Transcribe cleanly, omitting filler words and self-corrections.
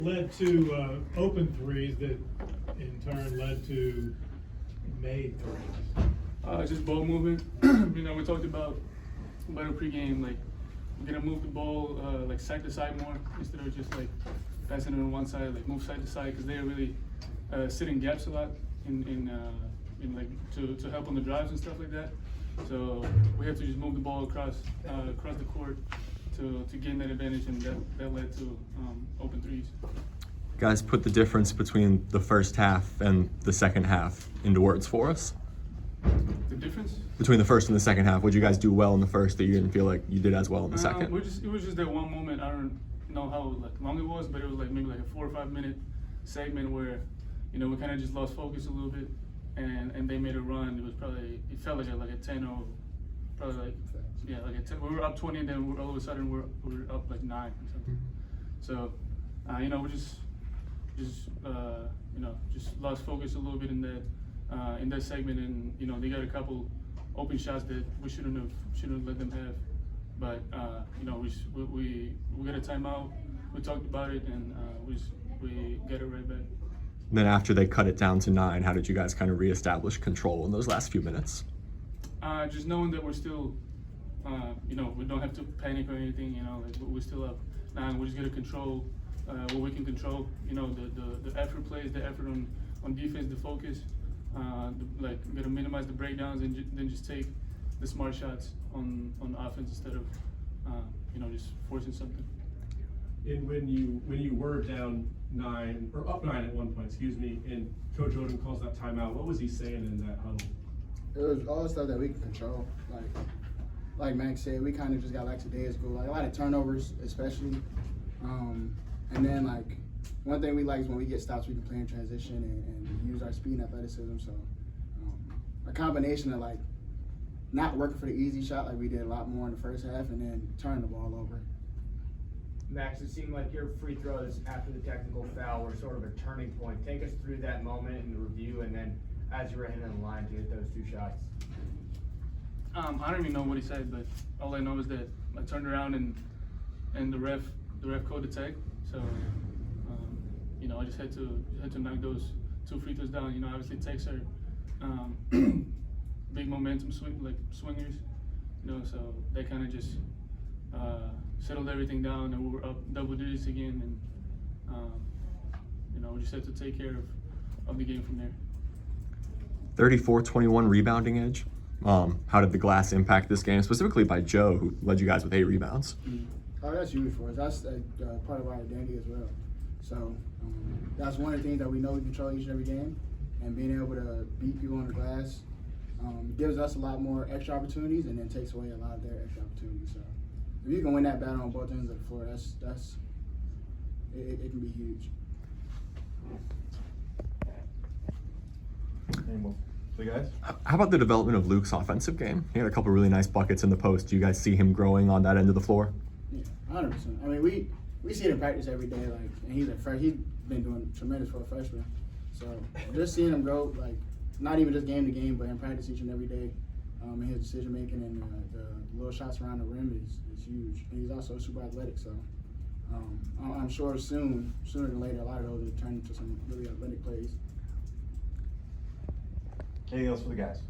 Led to open threes that in turn led to made threes. Just ball movement. We talked about it pregame, like we're gonna move the ball like side to side more instead of just like passing it on one side, like move side to side because they're really sitting gaps a lot in like to help on the drives and stuff like that. So we have to just move the ball across the court to gain that advantage, and that led to open threes. Guys, put the difference between the first half and the second half into words for us. The difference? Between the first and the second half, what did you guys do well in the first that you didn't feel like you did as well in the second? It was just that one moment. I don't know how long it was, but it was like maybe like a 4 or 5 minute segment where we kind of just lost focus a little bit, and they made a run. It felt like a 10 or probably like a 10. We were up 20, and then all of a sudden we're up like 9 or something. So we just lost focus a little bit in that segment, and they got a couple open shots that we shouldn't have let them have. But we got a timeout. We talked about it, and we got it right back. And then after they cut it down to 9, how did you guys kind of reestablish control in those last few minutes? Just knowing that we're still, we don't have to panic or anything. Like we're still up 9. We're just gonna control what we can control. The effort plays, the effort on defense, the focus. We're gonna minimize the breakdowns and then just take the smart shots on offense instead of just forcing something. And when you were down 9 or up 9 at one point, and Coach Odom calls that timeout, what was he saying in that huddle? It was all the stuff that we can control. Like Max said, we kind of just got lackadaisical. Like a lot of turnovers, especially. And then one thing we like is when we get stops, we can play in transition and use our speed and athleticism. So a combination of not working for the easy shot like we did a lot more in the first half, and then turning the ball over. Max, it seemed like your free throws after the technical foul were sort of a turning point. Take us through that moment in the review, and then as you were heading in the line to get those 2 shots. I don't even know what he said, but all I know is that I turned around and the ref called the tag. So I just had to knock those 2 free throws down. Obviously tags are big momentum swingers. So that kind of just settled everything down, and we were up double digits again, and we just had to take care of the game from there. 34-21 rebounding edge. How did the glass impact this game, specifically by Joe, who led you guys with 8 rebounds? Oh, that's huge for us. That's part of our identity as well. So that's one of the things that we know we control each and every game, and being able to beat people on the glass gives us a lot more extra opportunities, and then takes away a lot of their extra opportunities. So if you can win that battle on both ends of the floor, it can be huge. So guys? How about the development of Luke's offensive game? He had a couple really nice buckets in the post. Do you guys see him growing on that end of the floor? Yeah, 100%. I mean, we see it in practice every day. And he's he's been doing tremendous for a freshman. So just seeing him grow, not even just game to game, but in practice each and every day, and his decision making and the little shots around the rim is huge. And he's also super athletic. So I'm sure sooner than later, a lot of those will turn into some really athletic plays. Anything else for the guys?